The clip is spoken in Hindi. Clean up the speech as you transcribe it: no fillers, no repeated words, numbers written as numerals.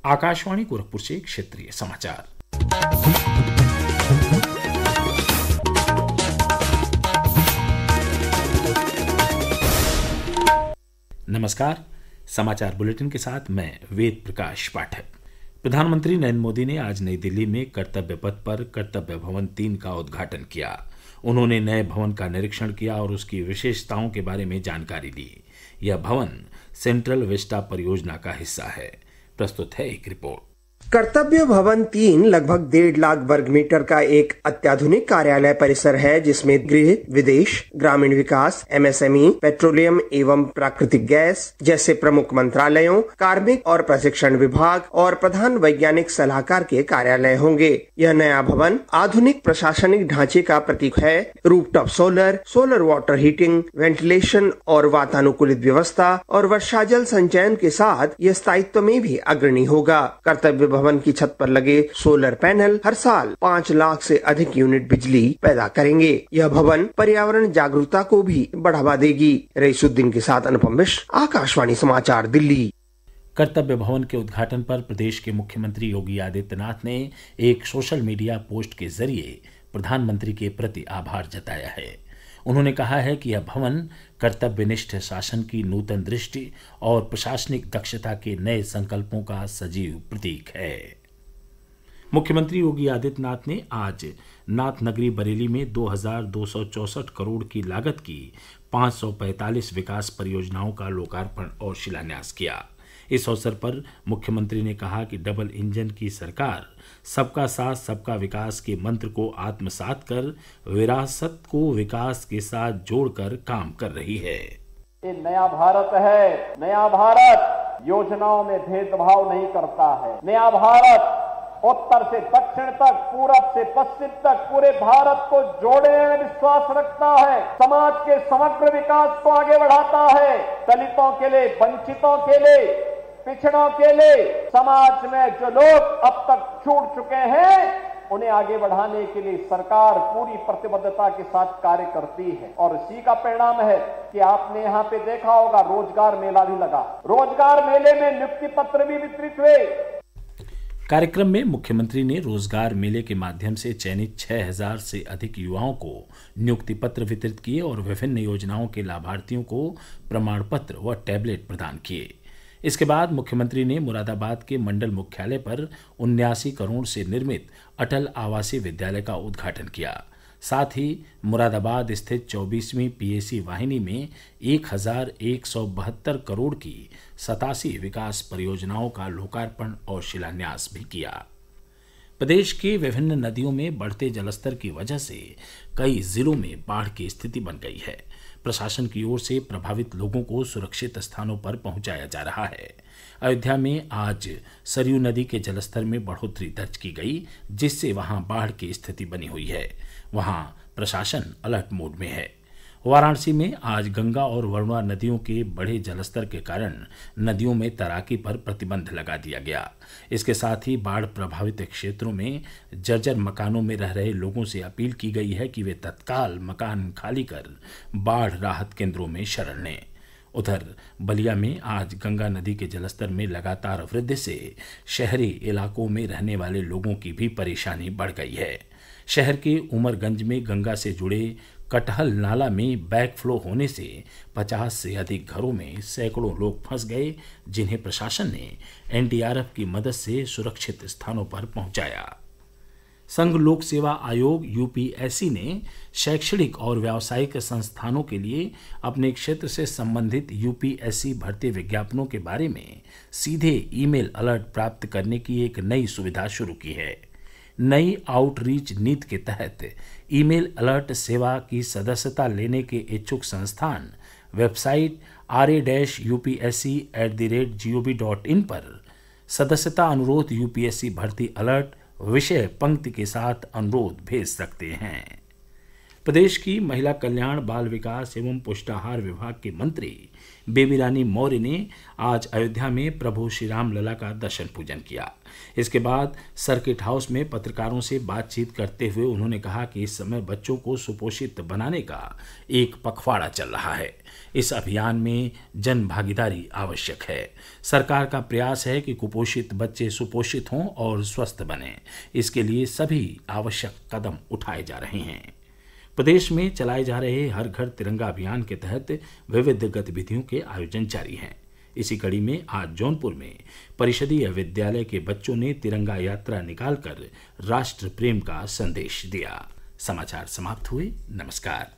आकाशवाणी गोरखपुर से क्षेत्रीय समाचार। नमस्कार। समाचार बुलेटिन के साथ मैं वेद प्रकाश पाठक। प्रधानमंत्री नरेंद्र मोदी ने आज नई दिल्ली में कर्तव्य पथ पर कर्तव्य भवन 3 का उद्घाटन किया। उन्होंने नए भवन का निरीक्षण किया और उसकी विशेषताओं के बारे में जानकारी दी। यह भवन सेंट्रल विस्टा परियोजना का हिस्सा है। प्रस्तुत है एक रिपोर्ट। कर्तव्य भवन 3 लगभग 1.5 लाख वर्ग मीटर का एक अत्याधुनिक कार्यालय परिसर है, जिसमें गृह, विदेश, ग्रामीण विकास, एमएसएमई, पेट्रोलियम एवं प्राकृतिक गैस जैसे प्रमुख मंत्रालयों, कार्मिक और प्रशिक्षण विभाग और प्रधान वैज्ञानिक सलाहकार के कार्यालय होंगे। यह नया भवन आधुनिक प्रशासनिक ढांचे का प्रतीक है। Rooftop solar water heating, ventilation और वातानुकूलित व्यवस्था और वर्षा जल संचयन के साथ यह स्थायित्व में भी अग्रणी होगा। कर्तव्य भवन की छत पर लगे सोलर पैनल हर साल 5 लाख से अधिक यूनिट बिजली पैदा करेंगे। यह भवन पर्यावरण जागरूकता को भी बढ़ावा देगी। रईसुद्दीन के साथ अनुपम मिश्र, आकाशवाणी समाचार, दिल्ली। कर्तव्य भवन के उद्घाटन पर प्रदेश के मुख्यमंत्री योगी आदित्यनाथ ने एक सोशल मीडिया पोस्ट के जरिए प्रधानमंत्री के प्रति आभार जताया है। उन्होंने कहा है कि यह भवन कर्तव्यनिष्ठ शासन की नूतन दृष्टि और प्रशासनिक दक्षता के नए संकल्पों का सजीव प्रतीक है। मुख्यमंत्री योगी आदित्यनाथ ने आज नाथ नगरी बरेली में 2,264 करोड़ की लागत की 545 विकास परियोजनाओं का लोकार्पण और शिलान्यास किया। इस अवसर पर मुख्यमंत्री ने कहा कि डबल इंजन की सरकार सबका साथ सबका विकास के मंत्र को आत्मसात कर विरासत को विकास के साथ जोड़कर काम कर रही है। ये नया भारत है। नया भारत योजनाओं में भेदभाव नहीं करता है। नया भारत उत्तर से दक्षिण तक, पूरब से पश्चिम तक पूरे भारत को जोड़ने में विश्वास रखता है। समाज के समग्र विकास को आगे बढ़ाता है। दलितों के लिए, वंचितों के लिए, पिछड़ों के लिए, समाज में जो लोग अब तक छूट चुके हैं उन्हें आगे बढ़ाने के लिए सरकार पूरी प्रतिबद्धता के साथ कार्य करती है। और इसी का परिणाम है कि आपने यहाँ पे देखा होगा, रोजगार मेला भी लगा। रोजगार मेले में नियुक्ति पत्र भी वितरित हुए। कार्यक्रम में मुख्यमंत्री ने रोजगार मेले के माध्यम से चयनित 6,000 से अधिक युवाओं को नियुक्ति पत्र वितरित किए और विभिन्न योजनाओं के लाभार्थियों को प्रमाण पत्र व टैबलेट प्रदान किए। इसके बाद मुख्यमंत्री ने मुरादाबाद के मंडल मुख्यालय पर 79 करोड़ से निर्मित अटल आवासीय विद्यालय का उद्घाटन किया। साथ ही मुरादाबाद स्थित 24वीं पीएसी वाहिनी में 1,172 करोड़ की 87 विकास परियोजनाओं का लोकार्पण और शिलान्यास भी किया। प्रदेश की विभिन्न नदियों में बढ़ते जलस्तर की वजह से कई जिलों में बाढ़ की स्थिति बन गई है। प्रशासन की ओर से प्रभावित लोगों को सुरक्षित स्थानों पर पहुंचाया जा रहा है। अयोध्या में आज सरयू नदी के जलस्तर में बढ़ोतरी दर्ज की गई, जिससे वहां बाढ़ की स्थिति बनी हुई है। वहां प्रशासन अलर्ट मोड में है। वाराणसी में आज गंगा और वरुणा नदियों के बढ़े जलस्तर के कारण नदियों में तैराकी पर प्रतिबंध लगा दिया गया। इसके साथ ही बाढ़ प्रभावित क्षेत्रों में जर्जर मकानों में रह रहे लोगों से अपील की गई है कि वे तत्काल मकान खाली कर बाढ़ राहत केंद्रों में शरण लें। उधर बलिया में आज गंगा नदी के जलस्तर में लगातार वृद्धि से शहरी इलाकों में रहने वाले लोगों की भी परेशानी बढ़ गई है। शहर के उमरगंज में गंगा से जुड़े कटहल नाला में बैक फ्लो होने से 50 से अधिक घरों में सैकड़ों लोग फंस गए, जिन्हें प्रशासन ने एनडीआरएफ की मदद से सुरक्षित स्थानों पर पहुंचाया। संघ लोक सेवा आयोग यूपीएससी ने शैक्षणिक और व्यावसायिक संस्थानों के लिए अपने क्षेत्र से संबंधित यूपीएससी भर्ती विज्ञापनों के बारे में सीधे ईमेल अलर्ट प्राप्त करने की एक नई सुविधा शुरू की है। नई आउटरीच नीति के तहत ईमेल अलर्ट सेवा की सदस्यता लेने के इच्छुक संस्थान वेबसाइट ra-upsc@gov.in पर सदस्यता अनुरोध यूपीएससी भर्ती अलर्ट विषय पंक्ति के साथ अनुरोध भेज सकते हैं। प्रदेश की महिला कल्याण, बाल विकास एवं पुष्टाहार विभाग के मंत्री बेबी रानी मौर्य ने आज अयोध्या में प्रभु श्री राम लला का दर्शन पूजन किया। इसके बाद सर्किट हाउस में पत्रकारों से बातचीत करते हुए उन्होंने कहा कि इस समय बच्चों को सुपोषित बनाने का एक पखवाड़ा चल रहा है। इस अभियान में जन भागीदारी आवश्यक है। सरकार का प्रयास है कि कुपोषित बच्चे सुपोषित हों और स्वस्थ बनें। इसके लिए सभी आवश्यक कदम उठाए जा रहे हैं। प्रदेश में चलाए जा रहे हर घर तिरंगा अभियान के तहत विविध गतिविधियों के आयोजन जारी हैं। इसी कड़ी में आज जौनपुर में परिषदीय विद्यालय के बच्चों ने तिरंगा यात्रा निकालकर राष्ट्र प्रेम का संदेश दिया। समाचार समाप्त हुए। नमस्कार।